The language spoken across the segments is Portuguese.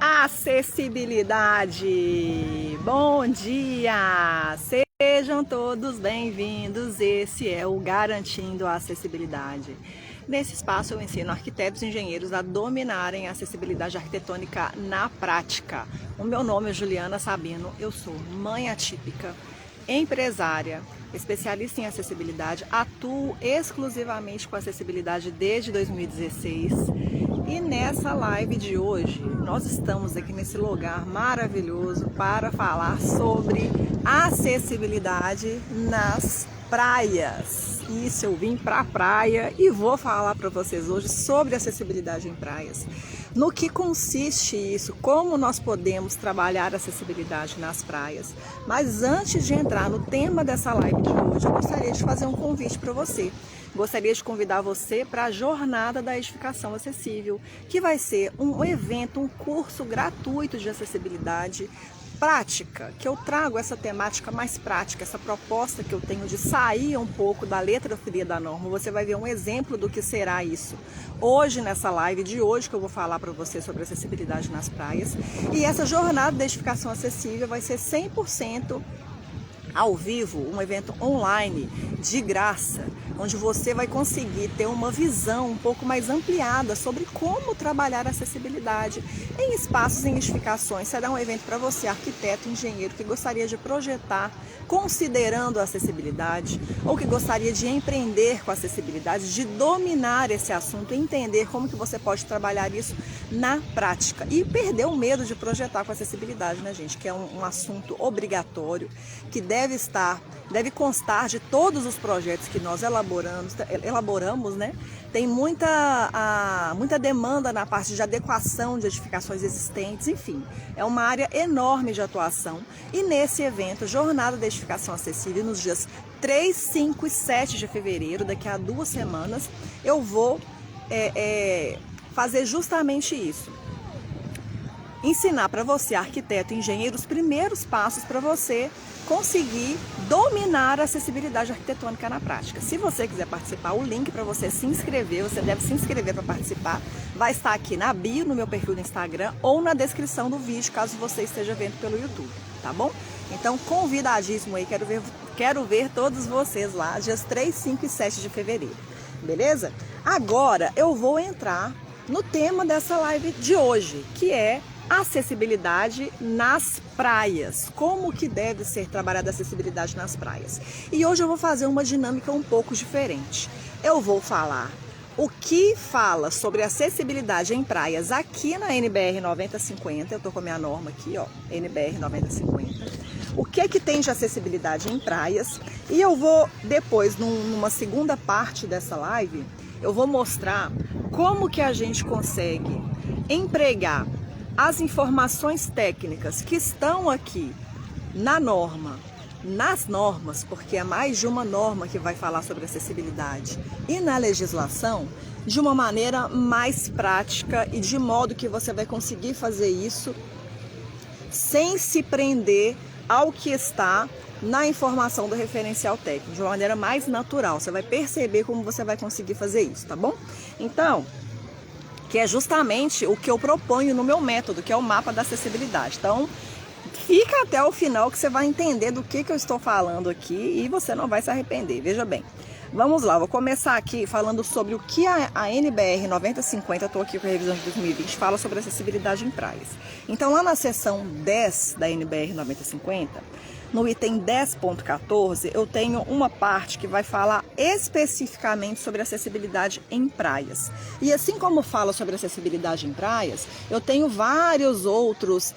Acessibilidade! Bom dia! Sejam todos bem-vindos. Esse é o Garantindo a Acessibilidade. Nesse espaço eu ensino arquitetos e engenheiros a dominarem a acessibilidade arquitetônica na prática. O meu nome é Juliana Sabino, eu sou mãe atípica, empresária, especialista em acessibilidade, atuo exclusivamente com acessibilidade desde 2016. E nessa live de hoje, nós estamos aqui nesse lugar maravilhoso para falar sobre acessibilidade nas praias. Isso, eu vim para a praia e vou falar para vocês hoje sobre acessibilidade em praias. No que consiste isso, como nós podemos trabalhar a acessibilidade nas praias. Mas antes de entrar no tema dessa live de hoje, eu gostaria de fazer um convite para você. Gostaria de convidar você para a Jornada da Edificação Acessível, que vai ser um evento, um curso gratuito de acessibilidade prática, que eu trago essa temática mais prática, essa proposta que eu tenho de sair um pouco da letra fria da norma. Você vai ver um exemplo do que será isso hoje, nessa live de hoje, que eu vou falar para você sobre acessibilidade nas praias. E essa Jornada da Edificação Acessível vai ser 100% ao vivo, um evento online, de graça, onde você vai conseguir ter uma visão um pouco mais ampliada sobre como trabalhar a acessibilidade em espaços, em edificações. Será um evento para você, arquiteto, engenheiro, que gostaria de projetar considerando a acessibilidade, ou que gostaria de empreender com a acessibilidade, de dominar esse assunto, entender como que você pode trabalhar isso na prática e perder o medo de projetar com acessibilidade, né, gente? Que é um assunto obrigatório, que deve constar de todos os projetos que nós elaboramos, né? Tem muita demanda na parte de adequação de edificações existentes, enfim, é uma área enorme de atuação. E nesse evento, Jornada da Edificação Acessível, nos dias 3, 5 e 7 de fevereiro, daqui a 2 semanas, eu vou fazer justamente isso. Ensinar para você, arquiteto e engenheiro, os primeiros passos para você conseguir dominar a acessibilidade arquitetônica na prática. Se você quiser participar, o link para você se inscrever, você deve se inscrever para participar, vai estar aqui na bio, no meu perfil do Instagram, ou na descrição do vídeo, caso você esteja vendo pelo YouTube, tá bom? Então, convidadíssimo aí, quero ver todos vocês lá, dias 3, 5 e 7 de fevereiro, beleza? Agora, eu vou entrar no tema dessa live de hoje, que é acessibilidade nas praias. Como que deve ser trabalhada a acessibilidade nas praias? E hoje eu vou fazer uma dinâmica um pouco diferente. Eu vou falar o que fala sobre acessibilidade em praias aqui na NBR 9050. Eu tô com a minha norma aqui, ó, NBR 9050. O que é que tem de acessibilidade em praias? E eu vou depois, numa segunda parte dessa live, eu vou mostrar como que a gente consegue empregar as informações técnicas que estão aqui na norma, nas normas, porque é mais de uma norma que vai falar sobre acessibilidade, e na legislação, de uma maneira mais prática e de modo que você vai conseguir fazer isso sem se prender ao que está na informação do referencial técnico, de uma maneira mais natural. Você vai perceber como você vai conseguir fazer isso, tá bom? Então, que é justamente o que eu proponho no meu método, que é o mapa da acessibilidade. Então, fica até o final que você vai entender do que eu estou falando aqui e você não vai se arrepender. Veja bem, vamos lá, vou começar aqui falando sobre o que a NBR 9050, estou aqui com a revisão de 2020, fala sobre acessibilidade em praias. Então, lá na seção 10 da NBR 9050, no item 10.14, eu tenho uma parte que vai falar especificamente sobre acessibilidade em praias. E assim como fala sobre acessibilidade em praias, eu tenho vários outras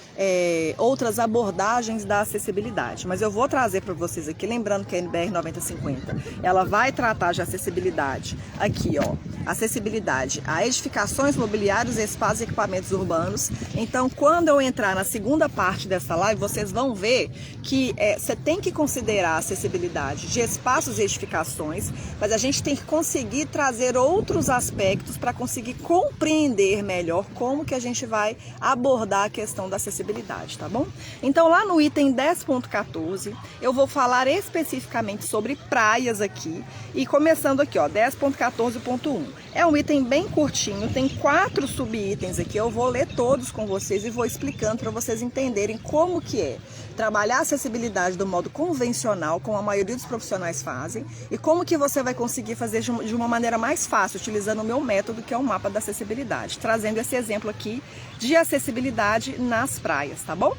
abordagens da acessibilidade. Mas eu vou trazer para vocês aqui, lembrando que a NBR 9050, ela vai tratar de acessibilidade aqui, ó. Acessibilidade a edificações, mobiliários, espaços e equipamentos urbanos. Então, quando eu entrar na segunda parte dessa live, vocês vão ver que você tem que considerar a acessibilidade de espaços e edificações, mas a gente tem que conseguir trazer outros aspectos para conseguir compreender melhor como que a gente vai abordar a questão da acessibilidade, tá bom? Então lá no item 10.14 eu vou falar especificamente sobre praias aqui, e começando aqui, ó, 10.14.1. É um item bem curtinho, tem 4 subitens aqui, eu vou ler todos com vocês e vou explicando para vocês entenderem como que é trabalhar a acessibilidade do modo convencional, como a maioria dos profissionais fazem, e como que você vai conseguir fazer de uma maneira mais fácil, utilizando o meu método, que é o mapa da acessibilidade, trazendo esse exemplo aqui de acessibilidade nas praias, tá bom?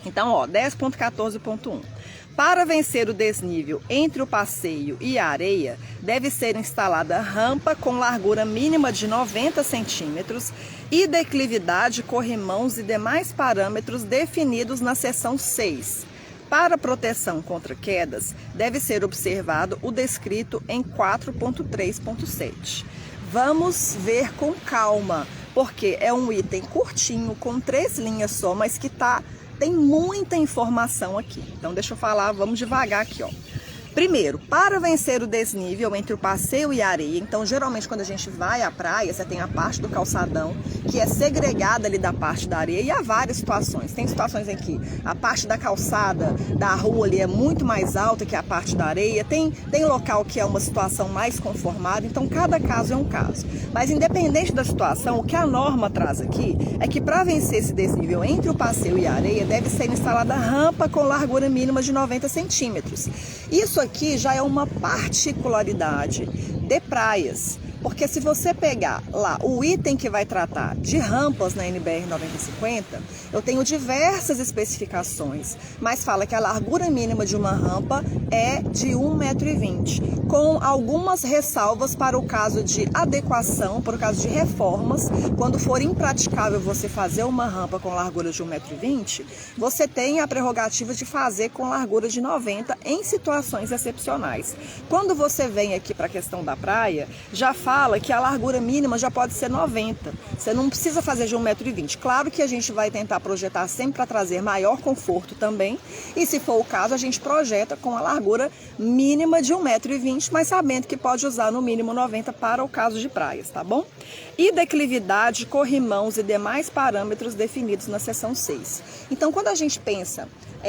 Então, ó, 10.14.1. Para vencer o desnível entre o passeio e a areia, deve ser instalada rampa com largura mínima de 90 centímetros e declividade, corrimãos e demais parâmetros definidos na seção 6. Para proteção contra quedas, deve ser observado o descrito em 4.3.7. Vamos ver com calma, porque é um item curtinho, com 3 linhas só, mas que tem muita informação aqui. Então deixa eu falar, vamos devagar aqui, ó. Primeiro, para vencer o desnível entre o passeio e a areia, então geralmente quando a gente vai à praia, você tem a parte do calçadão, que é segregada ali da parte da areia, e há várias situações. Tem situações em que a parte da calçada da rua ali é muito mais alta que a parte da areia, tem local que é uma situação mais conformada, então cada caso é um caso. Mas independente da situação, o que a norma traz aqui é que para vencer esse desnível entre o passeio e a areia, deve ser instalada rampa com largura mínima de 90 centímetros. Isso aqui já é uma particularidade de praias, porque se você pegar lá o item que vai tratar de rampas na NBR 9050, eu tenho diversas especificações, mas fala que a largura mínima de uma rampa é de 1,20 m, com algumas ressalvas para o caso de adequação, para o caso de reformas. Quando for impraticável você fazer uma rampa com largura de 1,20 m, você tem a prerrogativa de fazer com largura de 90 em situações excepcionais. Quando você vem aqui para a questão da praia, já fala que a largura mínima já pode ser 90. Você não precisa fazer de 1,20 m. Claro que a gente vai tentar projetar sempre para trazer maior conforto também. E se for o caso, a gente projeta com a largura mínima de 1,20 m, mas sabendo que pode usar no mínimo 90 para o caso de praias, tá bom? E declividade, corrimãos e demais parâmetros definidos na seção 6. Então, quando a gente pensa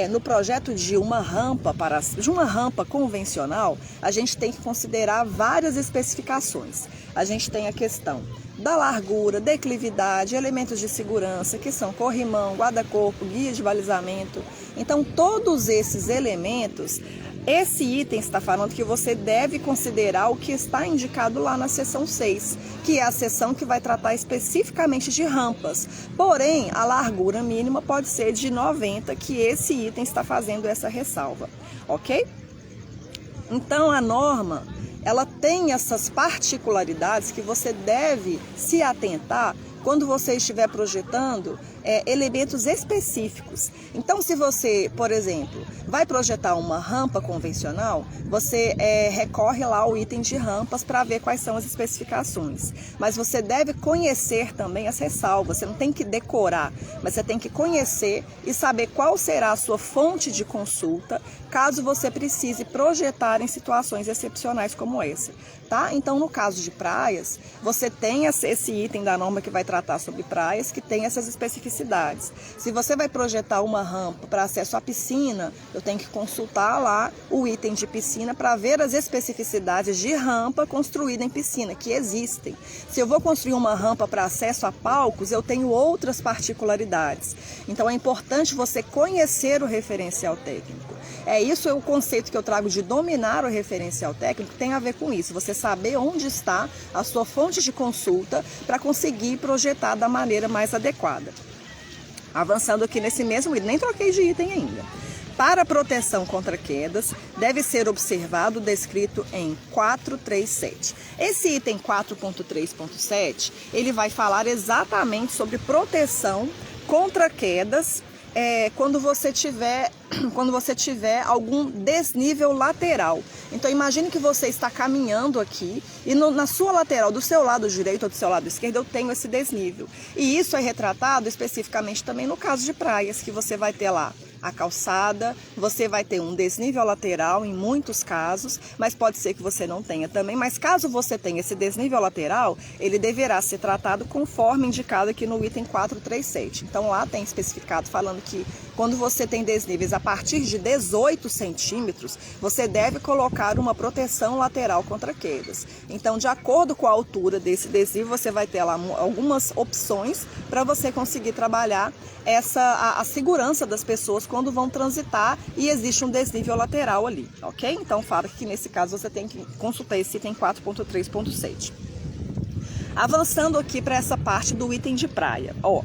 no projeto de uma rampa convencional, a gente tem que considerar várias especificações. A gente tem a questão da largura, declividade, elementos de segurança, que são corrimão, guarda-corpo, guia de balizamento. Então, todos esses elementos, esse item está falando que você deve considerar o que está indicado lá na seção 6, que é a seção que vai tratar especificamente de rampas. Porém, a largura mínima pode ser de 90, que esse item está fazendo essa ressalva, ok? Então, a norma, ela tem essas particularidades que você deve se atentar quando você estiver projetando elementos específicos. Então, se você, por exemplo, vai projetar uma rampa convencional, você recorre lá ao item de rampas para ver quais são as especificações. Mas você deve conhecer também as ressalvas. Você não tem que decorar, mas você tem que conhecer e saber qual será a sua fonte de consulta, caso você precise projetar em situações excepcionais como essa, tá? Então, no caso de praias, você tem esse item da norma que vai tratar sobre praias, que tem essas especificidades. Se você vai projetar uma rampa para acesso à piscina, eu tenho que consultar lá o item de piscina para ver as especificidades de rampa construída em piscina, que existem. Se eu vou construir uma rampa para acesso a palcos, eu tenho outras particularidades. Então, é importante você conhecer o referencial técnico. Isso é o conceito que eu trago de dominar o referencial técnico, tem a ver com isso, você saber onde está a sua fonte de consulta para conseguir projetar da maneira mais adequada. Avançando aqui nesse mesmo item, nem troquei de item ainda. Para proteção contra quedas, deve ser observado o descrito em 4.3.7. Esse item 4.3.7, ele vai falar exatamente sobre proteção contra quedas quando você tiver algum desnível lateral. Então, imagine que você está caminhando aqui e na sua lateral, do seu lado direito ou do seu lado esquerdo, eu tenho esse desnível. E isso é retratado especificamente também no caso de praias, que você vai ter lá a calçada, você vai ter um desnível lateral em muitos casos, mas pode ser que você não tenha também. Mas caso você tenha esse desnível lateral, ele deverá ser tratado conforme indicado aqui no item 437. Então lá tem especificado falando que quando você tem desníveis a partir de 18 centímetros, você deve colocar uma proteção lateral contra quedas. Então, de acordo com a altura desse desnível, você vai ter lá algumas opções para você conseguir trabalhar a segurança das pessoas quando vão transitar e existe um desnível lateral ali, ok? Então, fala que nesse caso você tem que consultar esse item 4.3.7. Avançando aqui para essa parte do item de praia, ó.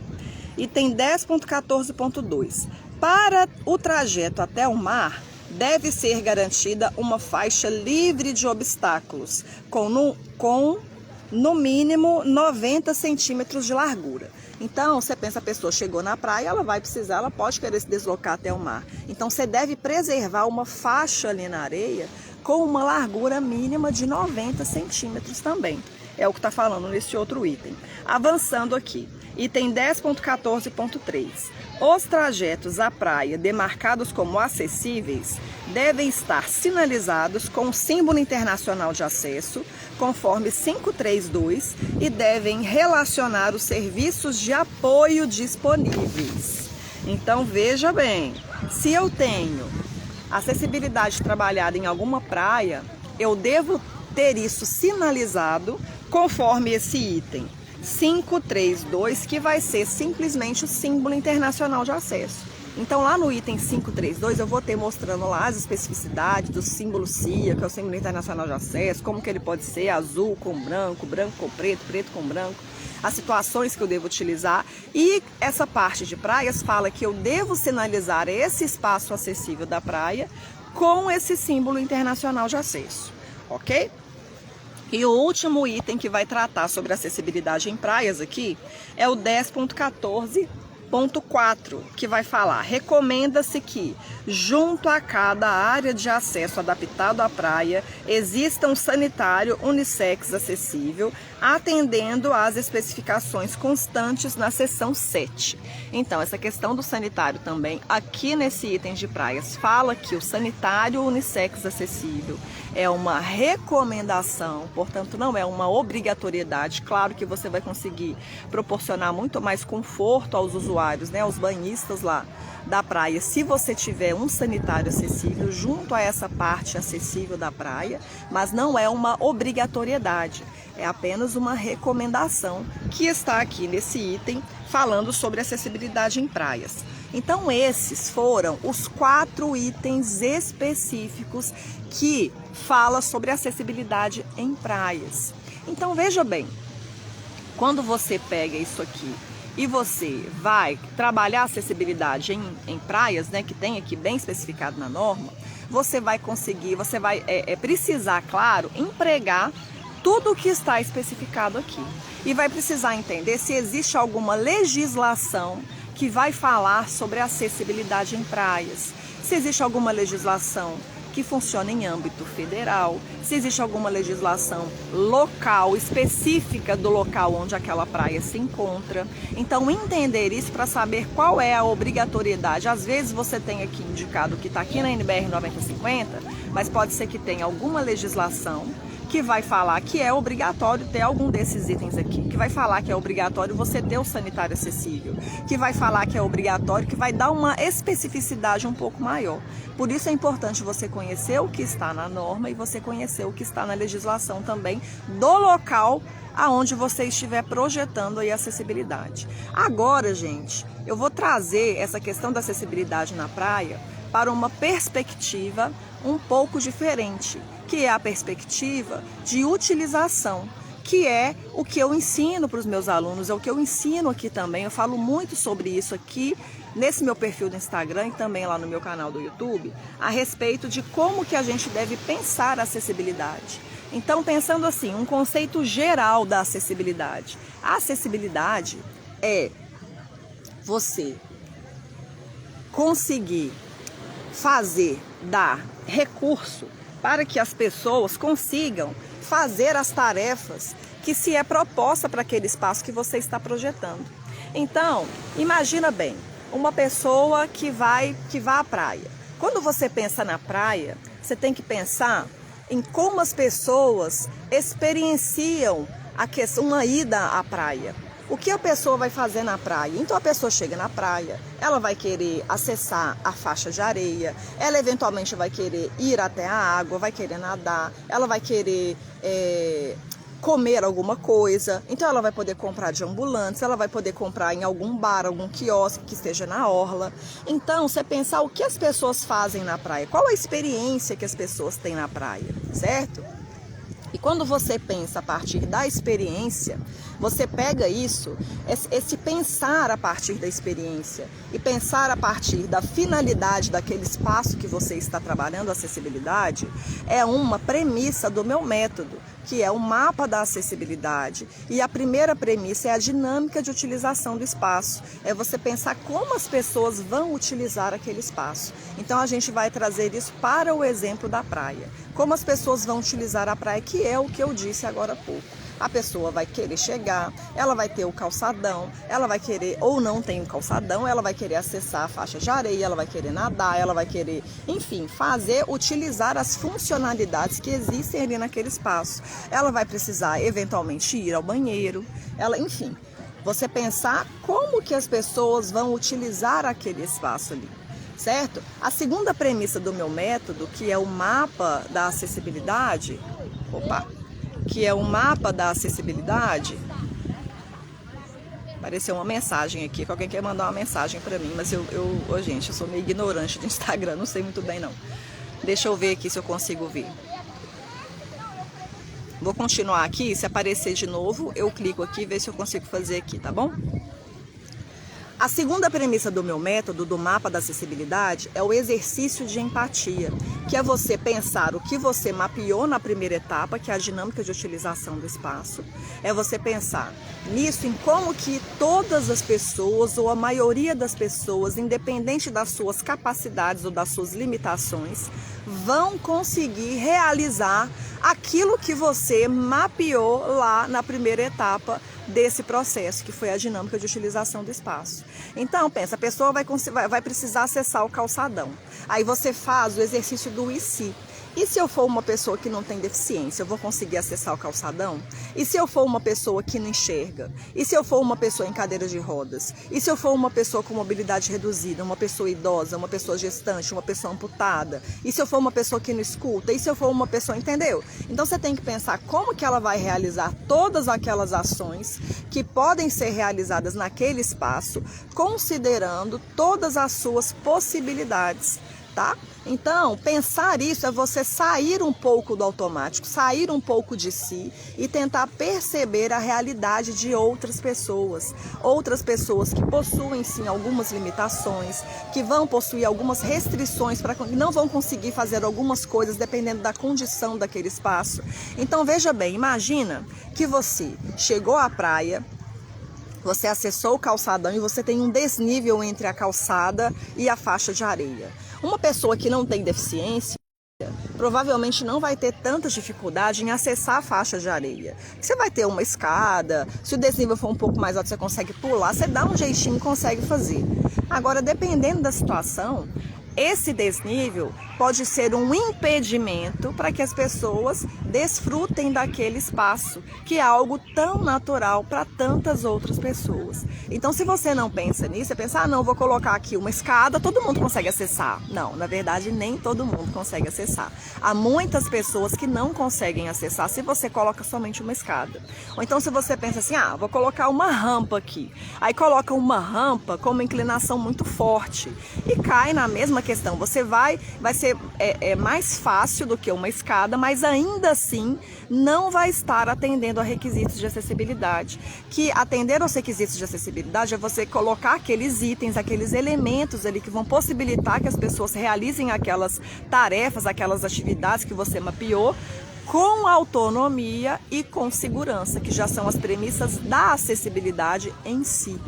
Item 10.14.2. Para o trajeto até o mar, deve ser garantida uma faixa livre de obstáculos, com no mínimo 90 centímetros de largura. Então, você pensa, a pessoa chegou na praia, ela pode querer se deslocar até o mar. Então, você deve preservar uma faixa ali na areia com uma largura mínima de 90 centímetros também. É o que está falando nesse outro item. Avançando aqui, item 10.14.3. Os trajetos à praia demarcados como acessíveis devem estar sinalizados com o símbolo internacional de acesso, conforme 532, e devem relacionar os serviços de apoio disponíveis. Então, veja bem, se eu tenho acessibilidade trabalhada em alguma praia, eu devo ter isso sinalizado conforme esse item 532, que vai ser simplesmente o símbolo internacional de acesso. Então, lá no item 532, eu vou ter mostrando lá as especificidades do símbolo CIA, que é o símbolo internacional de acesso, como que ele pode ser azul com branco, branco com preto, preto com branco, as situações que eu devo utilizar. E essa parte de praias fala que eu devo sinalizar esse espaço acessível da praia com esse símbolo internacional de acesso, ok? E o último item que vai tratar sobre acessibilidade em praias aqui é o 10.14.4, que vai falar: recomenda-se que, junto a cada área de acesso adaptado à praia, exista um sanitário unissex acessível, atendendo às especificações constantes na seção 7. Então, essa questão do sanitário também, aqui nesse item de praias, fala que o sanitário unissex acessível é uma recomendação, portanto, não é uma obrigatoriedade. Claro que você vai conseguir proporcionar muito mais conforto aos usuários, né, aos banhistas lá da praia, se você tiver um sanitário acessível junto a essa parte acessível da praia, mas não é uma obrigatoriedade, é apenas uma recomendação que está aqui nesse item falando sobre acessibilidade em praias. Então, esses foram os 4 itens específicos que fala sobre acessibilidade em praias. Então, veja bem, quando você pega isso aqui e você vai trabalhar acessibilidade em praias, né, que tem aqui bem especificado na norma, você vai conseguir, você vai precisar, claro, empregar tudo o que está especificado aqui. E vai precisar entender se existe alguma legislação que vai falar sobre acessibilidade em praias, se existe alguma legislação que funciona em âmbito federal, se existe alguma legislação local, específica do local onde aquela praia se encontra. Então, entender isso para saber qual é a obrigatoriedade. Às vezes você tem aqui indicado que está aqui na NBR 9050, mas pode ser que tenha alguma legislação que vai falar que é obrigatório ter algum desses itens aqui, que vai falar que é obrigatório você ter o sanitário acessível, que vai falar que é obrigatório, que vai dar uma especificidade um pouco maior. Por isso é importante você conhecer o que está na norma e você conhecer o que está na legislação também do local aonde você estiver projetando aí a acessibilidade. Agora, gente, eu vou trazer essa questão da acessibilidade na praia para uma perspectiva um pouco diferente, que é a perspectiva de utilização, que é o que eu ensino para os meus alunos, é o que eu ensino aqui também. Eu falo muito sobre isso aqui nesse meu perfil do Instagram e também lá no meu canal do YouTube, a respeito de como que a gente deve pensar a acessibilidade. Então, pensando assim, um conceito geral da acessibilidade. A acessibilidade é você conseguir dar recurso para que as pessoas consigam fazer as tarefas que se é proposta para aquele espaço que você está projetando. Então, imagina bem, uma pessoa que vá à praia. Quando você pensa na praia, você tem que pensar em como as pessoas experienciam uma ida à praia. O que a pessoa vai fazer na praia? Então a pessoa chega na praia, ela vai querer acessar a faixa de areia, ela eventualmente vai querer ir até a água, vai querer nadar, ela vai querer comer alguma coisa, então ela vai poder comprar de ambulantes, ela vai poder comprar em algum bar, algum quiosque que esteja na orla. Então, você pensar o que as pessoas fazem na praia, qual a experiência que as pessoas têm na praia, certo? E quando você pensa a partir da experiência, você pega isso, esse pensar a partir da experiência e pensar a partir da finalidade daquele espaço que você está trabalhando, a acessibilidade, é uma premissa do meu método, que é o mapa da acessibilidade. E a primeira premissa é a dinâmica de utilização do espaço. É você pensar como as pessoas vão utilizar aquele espaço. Então a gente vai trazer isso para o exemplo da praia. Como as pessoas vão utilizar a praia, que é o que eu disse agora há pouco. A pessoa vai querer chegar, ela vai ter o calçadão, ela vai querer, ou não tem o calçadão, ela vai querer acessar a faixa de areia, ela vai querer nadar, ela vai querer, enfim, utilizar as funcionalidades que existem ali naquele espaço. Ela vai precisar, eventualmente, ir ao banheiro, enfim, você pensar como que as pessoas vão utilizar aquele espaço ali. Certo? A segunda premissa do meu método, que é o mapa da acessibilidade, apareceu uma mensagem aqui, que alguém quer mandar uma mensagem para mim, mas gente, eu sou meio ignorante de Instagram, não sei muito bem não. Deixa eu ver aqui se eu consigo ver. Vou continuar aqui, se aparecer de novo, eu clico aqui e ver se eu consigo fazer aqui, tá bom? A segunda premissa do meu método, do mapa da acessibilidade, é o exercício de empatia, que é você pensar o que você mapeou na primeira etapa, que é a dinâmica de utilização do espaço. É você pensar nisso, em como que todas as pessoas, ou a maioria das pessoas, independente das suas capacidades ou das suas limitações, vão conseguir realizar aquilo que você mapeou lá na primeira etapa desse processo, que foi a dinâmica de utilização do espaço. Então, pensa, a pessoa vai precisar acessar o calçadão. Aí você faz o exercício do e se. E se eu for uma pessoa que não tem deficiência, eu vou conseguir acessar o calçadão? E se eu for uma pessoa que não enxerga? E se eu for uma pessoa em cadeira de rodas? E se eu for uma pessoa com mobilidade reduzida, uma pessoa idosa, uma pessoa gestante, uma pessoa amputada? E se eu for uma pessoa que não escuta? E se eu for uma pessoa, entendeu? Então você tem que pensar como que ela vai realizar todas aquelas ações que podem ser realizadas naquele espaço, considerando todas as suas possibilidades. Tá? Então, pensar isso é você sair um pouco do automático, sair um pouco de si e tentar perceber a realidade de outras pessoas que possuem sim algumas limitações, que vão possuir algumas restrições, não vão conseguir fazer algumas coisas dependendo da condição daquele espaço. Então, veja bem, imagina que você chegou à praia, você acessou o calçadão e você tem um desnível entre a calçada e a faixa de areia. Uma pessoa que não tem deficiência provavelmente não vai ter tanta dificuldade em acessar a faixa de areia. Você vai ter uma escada, se o desnível for um pouco mais alto, você consegue pular, você dá um jeitinho e consegue fazer. Agora, dependendo da situação, esse desnível pode ser um impedimento para que as pessoas desfrutem daquele espaço, que é algo tão natural para tantas outras pessoas. Então, se você não pensa nisso, você pensa, não, vou colocar aqui uma escada, todo mundo consegue acessar. Não, na verdade, nem todo mundo consegue acessar. Há muitas pessoas que não conseguem acessar se você coloca somente uma escada. Ou então, se você pensa assim, vou colocar uma rampa aqui. Aí coloca uma rampa com uma inclinação muito forte e cai na mesma questão. Você vai ser mais fácil do que uma escada, mas ainda assim não vai estar atendendo a requisitos de acessibilidade. Que atender aos requisitos de acessibilidade é você colocar aqueles itens, aqueles elementos ali que vão possibilitar que as pessoas realizem aquelas tarefas, aquelas atividades que você mapeou, com autonomia e com segurança, que já são as premissas da acessibilidade em si.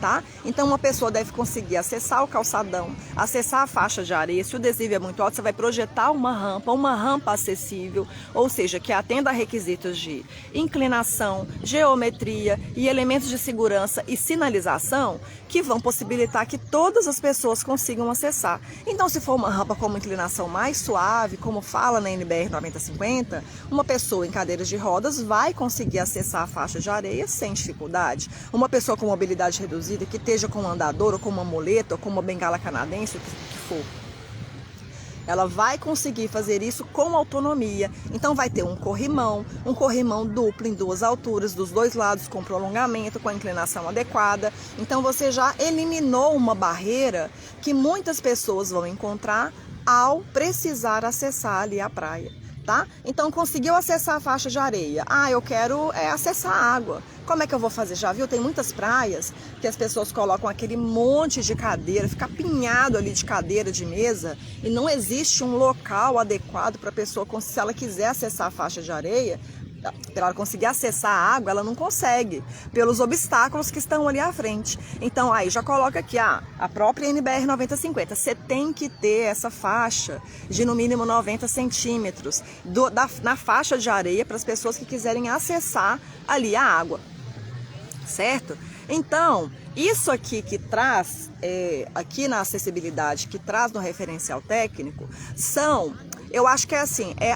tá? Então uma pessoa deve conseguir acessar o calçadão, acessar a faixa de areia. Se o desnível é muito alto, você vai projetar uma rampa acessível, ou seja, que atenda a requisitos de inclinação, geometria e elementos de segurança e sinalização que vão possibilitar que todas as pessoas consigam acessar. Então, se for uma rampa com uma inclinação mais suave, como fala na NBR 9050, uma pessoa em cadeiras de rodas vai conseguir acessar a faixa de areia sem dificuldade. Uma pessoa com mobilidade reduzida, que esteja com um andador, ou com uma muleta, ou com uma bengala canadense, o que for, ela vai conseguir fazer isso com autonomia. Então vai ter um corrimão duplo em duas alturas, dos dois lados, com prolongamento, com a inclinação adequada. Então você já eliminou uma barreira que muitas pessoas vão encontrar ao precisar acessar ali a praia, tá? Então conseguiu acessar a faixa de areia. Eu quero acessar a água. Como é que eu vou fazer? Já viu? Tem muitas praias que as pessoas colocam aquele monte de cadeira, fica apinhado ali de cadeira, de mesa, e não existe um local adequado para a pessoa, se ela quiser acessar a faixa de areia, para ela conseguir acessar a água, ela não consegue, pelos obstáculos que estão ali à frente. Então, aí já coloca aqui, a própria NBR 9050, você tem que ter essa faixa de no mínimo 90 centímetros na faixa de areia para as pessoas que quiserem acessar ali a água, certo? Então, isso aqui que traz, aqui na acessibilidade, que traz no referencial técnico, eu acho que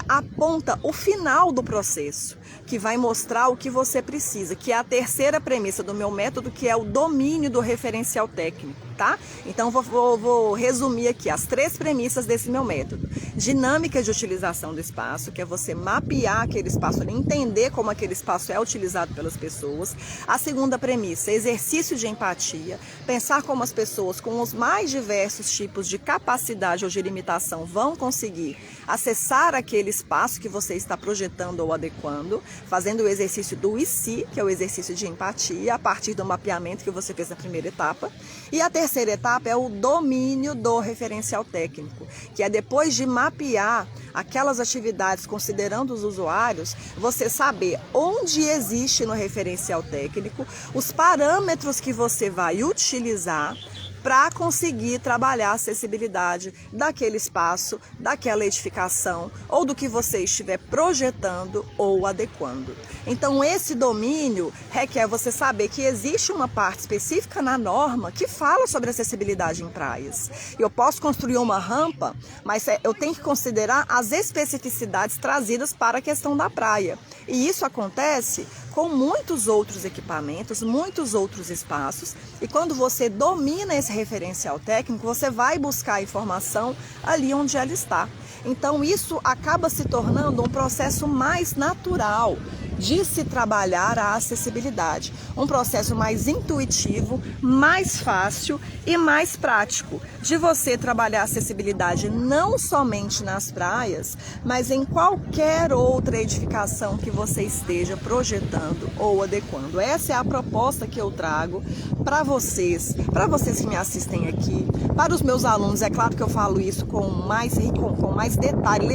aponta o final do processo, que vai mostrar o que você precisa, que é a terceira premissa do meu método, que é o domínio do referencial técnico, tá? Então, vou resumir aqui as três premissas desse meu método. Dinâmica de utilização do espaço, que é você mapear aquele espaço, entender como aquele espaço é utilizado pelas pessoas. A segunda premissa, exercício de empatia, pensar como as pessoas com os mais diversos tipos de capacidade ou de limitação vão conseguir acessar aquele espaço que você está projetando ou adequando, fazendo o exercício do IC, que é o exercício de empatia, a partir do mapeamento que você fez na primeira etapa. E a terceira etapa é o domínio do referencial técnico, que é depois de mapear aquelas atividades considerando os usuários, você saber onde existe no referencial técnico os parâmetros que você vai utilizar para conseguir trabalhar a acessibilidade daquele espaço, daquela edificação ou do que você estiver projetando ou adequando. Então, esse domínio requer você saber que existe uma parte específica na norma que fala sobre acessibilidade em praias. Eu posso construir uma rampa, mas eu tenho que considerar as especificidades trazidas para a questão da praia. E isso acontece com muitos outros equipamentos, muitos outros espaços, e quando você domina esse referencial técnico, você vai buscar a informação ali onde ela está. Então isso acaba se tornando um processo mais natural de se trabalhar a acessibilidade, um processo mais intuitivo, mais fácil e mais prático de você trabalhar a acessibilidade não somente nas praias, mas em qualquer outra edificação que você esteja projetando ou adequando. Essa é a proposta que eu trago para vocês que me assistem aqui, para os meus alunos. É claro que eu falo isso com mais detalhe,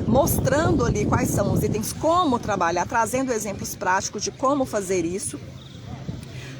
mostrando ali quais são os itens, como trabalhar, trazendo exemplos práticos de como fazer isso,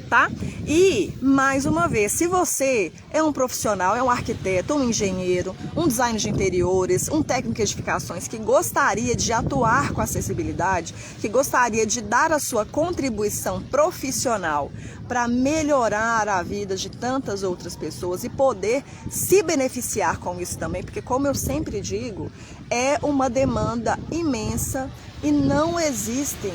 tá? E, mais uma vez, se você é um profissional, é um arquiteto, um engenheiro, um designer de interiores, um técnico de edificações que gostaria de atuar com acessibilidade, que gostaria de dar a sua contribuição profissional para melhorar a vida de tantas outras pessoas e poder se beneficiar com isso também, porque, como eu sempre digo, é uma demanda imensa e não existe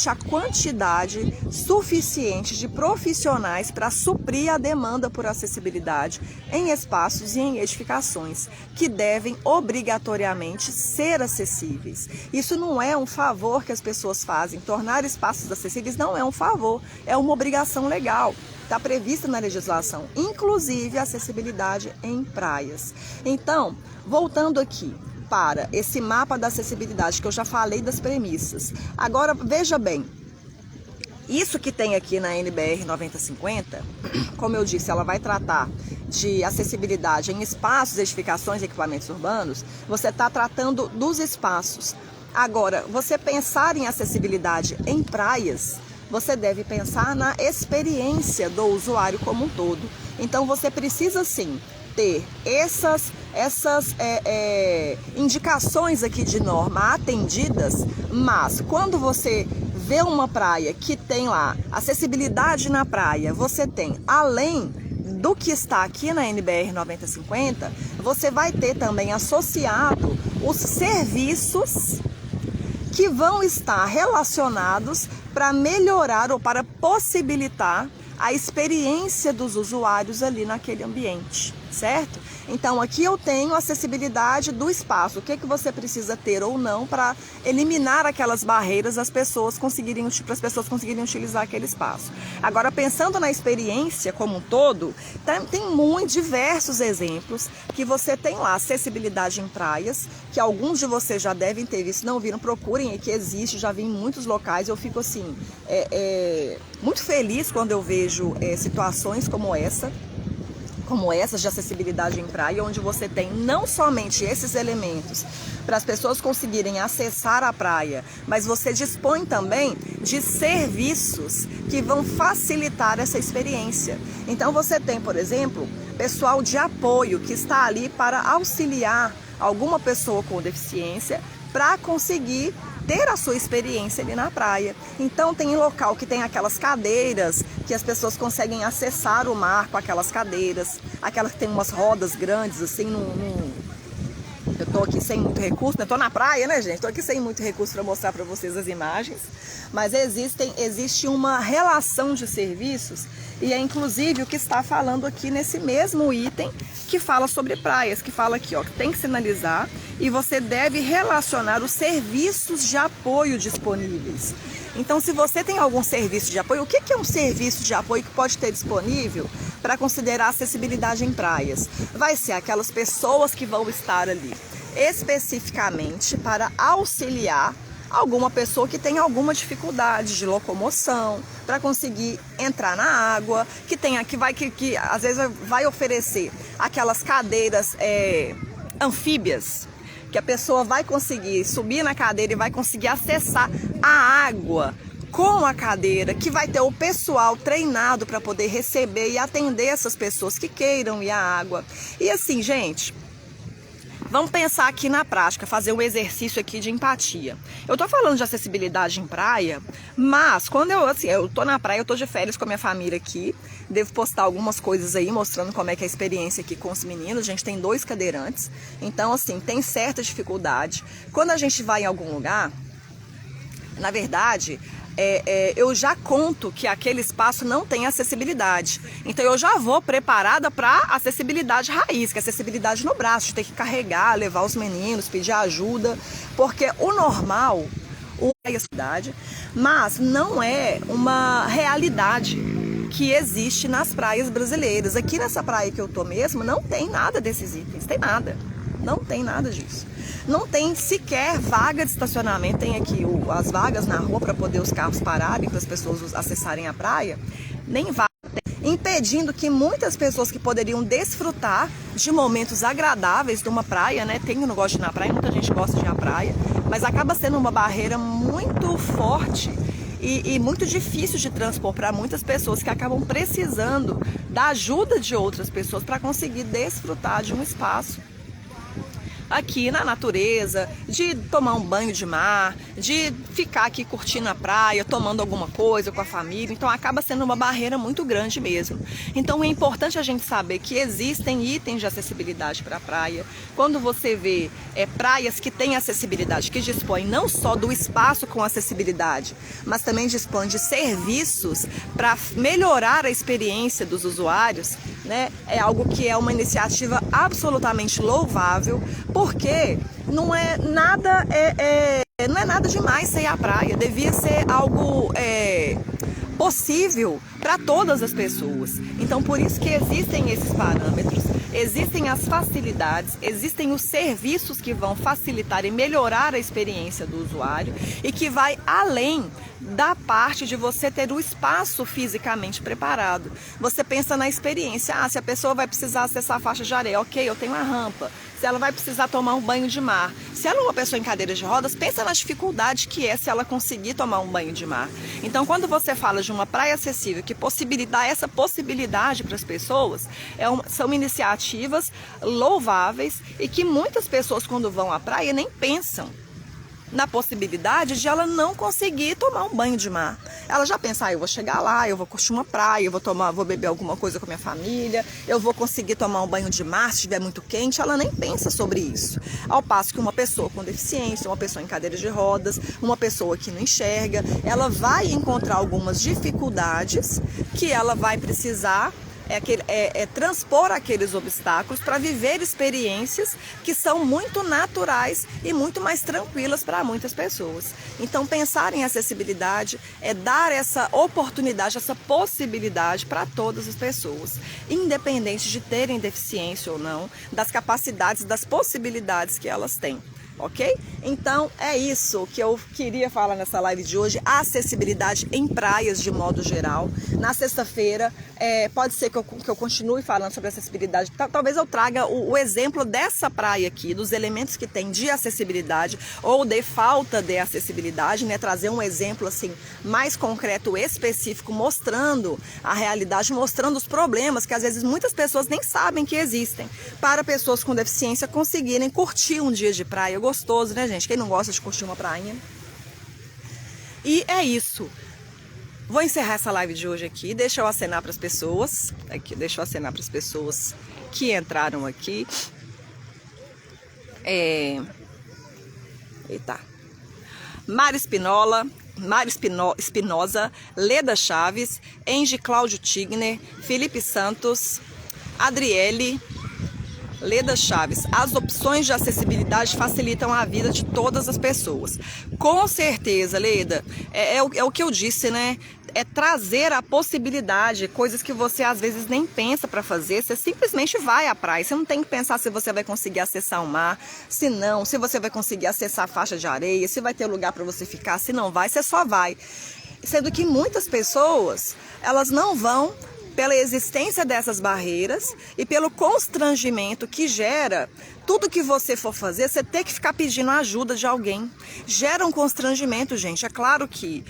a quantidade suficiente de profissionais para suprir a demanda por acessibilidade em espaços e em edificações que devem obrigatoriamente ser acessíveis. Isso não é um favor que as pessoas fazem. Tornar espaços acessíveis não é um favor, é uma obrigação legal. Está prevista na legislação, inclusive a acessibilidade em praias. Então, voltando aqui para esse mapa da acessibilidade, que eu já falei das premissas. Agora, veja bem, isso que tem aqui na NBR 9050, como eu disse, ela vai tratar de acessibilidade em espaços, edificações e equipamentos urbanos. Você está tratando dos espaços. Agora, você pensar em acessibilidade em praias você deve pensar na experiência do usuário como um todo. Então você precisa sim ter essas indicações aqui de norma atendidas, mas quando você vê uma praia que tem lá acessibilidade na praia, você tem além do que está aqui na NBR 9050, você vai ter também associado os serviços que vão estar relacionados para melhorar ou para possibilitar a experiência dos usuários ali naquele ambiente, certo? Então aqui eu tenho a acessibilidade do espaço, o que você precisa ter ou não para eliminar aquelas barreiras para as pessoas conseguirem utilizar aquele espaço. Agora, pensando na experiência como um todo, tem diversos exemplos que você tem lá, acessibilidade em praias, que alguns de vocês já devem ter visto, não viram, procurem, que existe, já vi em muitos locais, eu fico assim, muito feliz quando eu vejo situações como essas de acessibilidade em praia, onde você tem não somente esses elementos para as pessoas conseguirem acessar a praia, mas você dispõe também de serviços que vão facilitar essa experiência. Então você tem, por exemplo, pessoal de apoio que está ali para auxiliar alguma pessoa com deficiência para conseguir ter a sua experiência ali na praia. Então tem local que tem aquelas cadeiras que as pessoas conseguem acessar o mar com aquelas cadeiras, aquelas que tem umas rodas grandes assim, eu tô aqui sem muito recurso, né? Tô na praia, né, gente? Tô aqui sem muito recurso para mostrar para vocês as imagens, mas existe uma relação de serviços e é inclusive o que está falando aqui nesse mesmo item que fala sobre praias, que fala aqui, ó, que tem que sinalizar e você deve relacionar os serviços de apoio disponíveis. Então, se você tem algum serviço de apoio, o que é um serviço de apoio que pode ter disponível para considerar acessibilidade em praias? Vai ser aquelas pessoas que vão estar ali especificamente para auxiliar alguma pessoa que tem alguma dificuldade de locomoção, para conseguir entrar na água, que às vezes vai oferecer aquelas cadeiras anfíbias, que a pessoa vai conseguir subir na cadeira e vai conseguir acessar a água com a cadeira, que vai ter o pessoal treinado para poder receber e atender essas pessoas que queiram ir à água. E assim, gente, vamos pensar aqui na prática, fazer um exercício aqui de empatia. Eu tô falando de acessibilidade em praia, mas quando eu tô na praia, eu tô de férias com a minha família aqui, devo postar algumas coisas aí, mostrando como é que é a experiência aqui com os meninos. A gente tem 2 cadeirantes, então assim, tem certa dificuldade. Quando a gente vai em algum lugar, na verdade, eu já conto que aquele espaço não tem acessibilidade. Então eu já vou preparada para acessibilidade raiz, que é acessibilidade no braço, de ter que carregar, levar os meninos, pedir ajuda, porque o normal é a cidade, mas não é uma realidade que existe nas praias brasileiras. Aqui nessa praia que eu tô mesmo, não tem nada desses itens, tem nada. Não tem nada disso. Não tem sequer vaga de estacionamento. Tem aqui as vagas na rua para poder os carros pararem, para as pessoas acessarem a praia. Nem vaga tem, impedindo que muitas pessoas que poderiam desfrutar de momentos agradáveis de uma praia, né? Eu não gosto de ir na praia, muita gente gosta de ir na praia, mas acaba sendo uma barreira muito forte e muito difícil de transpor para muitas pessoas que acabam precisando da ajuda de outras pessoas para conseguir desfrutar de um espaço aqui na natureza, de tomar um banho de mar, de ficar aqui curtindo a praia, tomando alguma coisa com a família. Então acaba sendo uma barreira muito grande mesmo. Então é importante a gente saber que existem itens de acessibilidade para a praia. Quando você vê praias que têm acessibilidade, que dispõem não só do espaço com acessibilidade, mas também dispõem de serviços para melhorar a experiência dos usuários, né? É algo que é uma iniciativa absolutamente louvável, porque não é nada demais sair à praia, devia ser algo possível para todas as pessoas. Então, por isso que existem esses parâmetros, existem as facilidades, existem os serviços que vão facilitar e melhorar a experiência do usuário e que vai além da parte de você ter o espaço fisicamente preparado. Você pensa na experiência, se a pessoa vai precisar acessar a faixa de areia, ok, eu tenho a rampa. se ela vai precisar tomar um banho de mar. Se ela é uma pessoa em cadeira de rodas, pensa na dificuldade que é se ela conseguir tomar um banho de mar. Então, quando você fala de uma praia acessível que possibilitar essa possibilidade para as pessoas, são iniciativas louváveis e que muitas pessoas, quando vão à praia, nem pensam na possibilidade de ela não conseguir tomar um banho de mar. Ela já pensa, eu vou chegar lá, eu vou curtir uma praia, eu vou beber alguma coisa com a minha família, eu vou conseguir tomar um banho de mar se estiver muito quente. Ela nem pensa sobre isso. Ao passo que uma pessoa com deficiência, uma pessoa em cadeira de rodas, uma pessoa que não enxerga, ela vai encontrar algumas dificuldades que ela vai precisar transpor aqueles obstáculos para viver experiências que são muito naturais e muito mais tranquilas para muitas pessoas. Então, pensar em acessibilidade é dar essa oportunidade, essa possibilidade para todas as pessoas, independente de terem deficiência ou não, das capacidades, das possibilidades que elas têm. Ok? Então é isso que eu queria falar nessa live de hoje, a acessibilidade em praias de modo geral. Na sexta-feira pode ser que eu continue falando sobre acessibilidade, talvez eu traga o exemplo dessa praia aqui, dos elementos que tem de acessibilidade ou de falta de acessibilidade, né? Trazer um exemplo assim mais concreto, específico, mostrando a realidade, mostrando os problemas que às vezes muitas pessoas nem sabem que existem, para pessoas com deficiência conseguirem curtir um dia de praia gostoso, né, gente? Quem não gosta de curtir uma prainha? E é isso. Vou encerrar essa live de hoje aqui. Deixa eu acenar para as pessoas. Deixa eu acenar para as pessoas que entraram aqui. Eita. Mari Espinosa, Leda Chaves, Engie Cláudio Tigner, Felipe Santos, Adriele, Leda Chaves. As opções de acessibilidade facilitam a vida de todas as pessoas. Com certeza, Leda, é o que eu disse, né? É trazer a possibilidade, coisas que você às vezes nem pensa para fazer, você simplesmente vai à praia. Você não tem que pensar se você vai conseguir acessar o mar, se não, se você vai conseguir acessar a faixa de areia, se vai ter lugar para você ficar, se não vai, você só vai. Sendo que muitas pessoas, elas não vão pela existência dessas barreiras e pelo constrangimento que gera tudo que você for fazer, você ter que ficar pedindo ajuda de alguém. Gera um constrangimento, gente. É claro que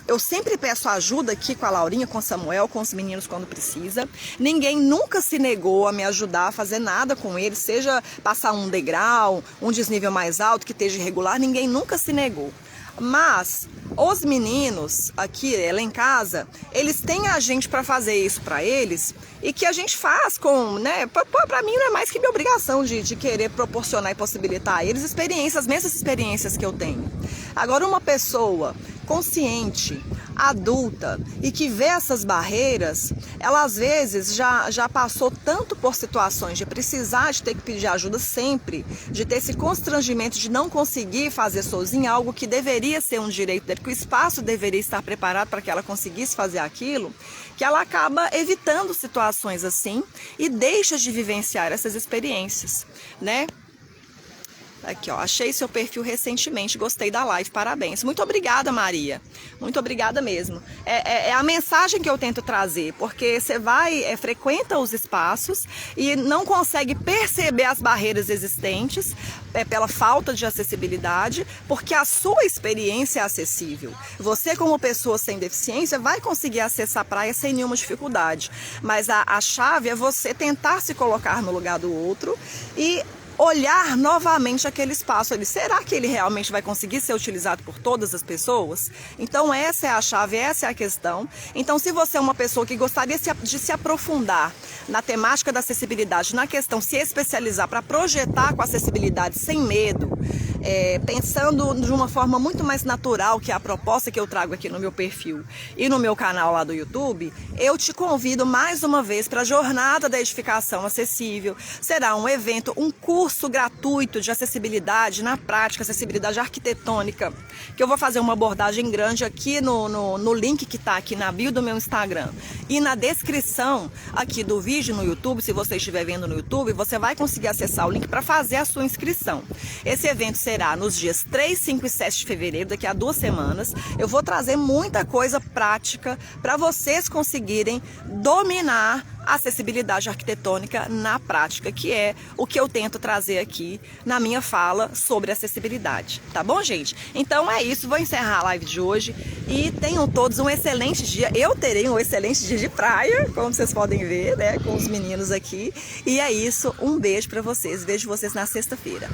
eu sempre peço ajuda aqui com a Laurinha, com o Samuel, com os meninos quando precisa. Ninguém nunca se negou a me ajudar a fazer nada com eles, seja passar um degrau, um desnível mais alto que esteja irregular, ninguém nunca se negou. Mas os meninos aqui, lá em casa, eles têm a gente para fazer isso para eles e que a gente faz com, né? Para mim não é mais que minha obrigação de querer proporcionar e possibilitar a eles experiências, as mesmas experiências que eu tenho. Agora, uma pessoa consciente, adulta e que vê essas barreiras, ela às vezes já passou tanto por situações de precisar de ter que pedir ajuda sempre, de ter esse constrangimento de não conseguir fazer sozinha algo que deveria ser um direito dele, que o espaço deveria estar preparado para que ela conseguisse fazer aquilo, que ela acaba evitando situações assim e deixa de vivenciar essas experiências, né? Aqui, ó, achei seu perfil recentemente, gostei da live, parabéns. Muito obrigada, Maria. Muito obrigada mesmo. É a mensagem que eu tento trazer, porque você frequenta os espaços e não consegue perceber as barreiras existentes pela falta de acessibilidade, porque a sua experiência é acessível. Você, como pessoa sem deficiência, vai conseguir acessar a praia sem nenhuma dificuldade. Mas a chave é você tentar se colocar no lugar do outro e olhar novamente aquele espaço ali. Será que ele realmente vai conseguir ser utilizado por todas as pessoas? Então essa é a chave, essa é a questão. Então, se você é uma pessoa que gostaria de se aprofundar na temática da acessibilidade, na questão se especializar para projetar com acessibilidade sem medo, pensando de uma forma muito mais natural, que é a proposta que eu trago aqui no meu perfil e no meu canal lá do YouTube, eu te convido mais uma vez para a Jornada da Edificação Acessível. Será um evento, um curso gratuito de acessibilidade na prática, acessibilidade arquitetônica, que eu vou fazer uma abordagem grande aqui no link que está aqui na bio do meu Instagram e na descrição aqui do vídeo no YouTube. Se você estiver vendo no YouTube, você vai conseguir acessar o link para fazer a sua inscrição. Esse evento será nos dias 3, 5 e 7 de fevereiro, daqui a 2 semanas. Eu vou trazer muita coisa prática para vocês conseguirem dominar acessibilidade arquitetônica na prática, que é o que eu tento trazer aqui na minha fala sobre acessibilidade, tá bom, gente? Então é isso, vou encerrar a live de hoje e tenham todos um excelente dia. Eu terei um excelente dia de praia, como vocês podem ver, né, com os meninos aqui. E é isso, um beijo para vocês, vejo vocês na sexta-feira.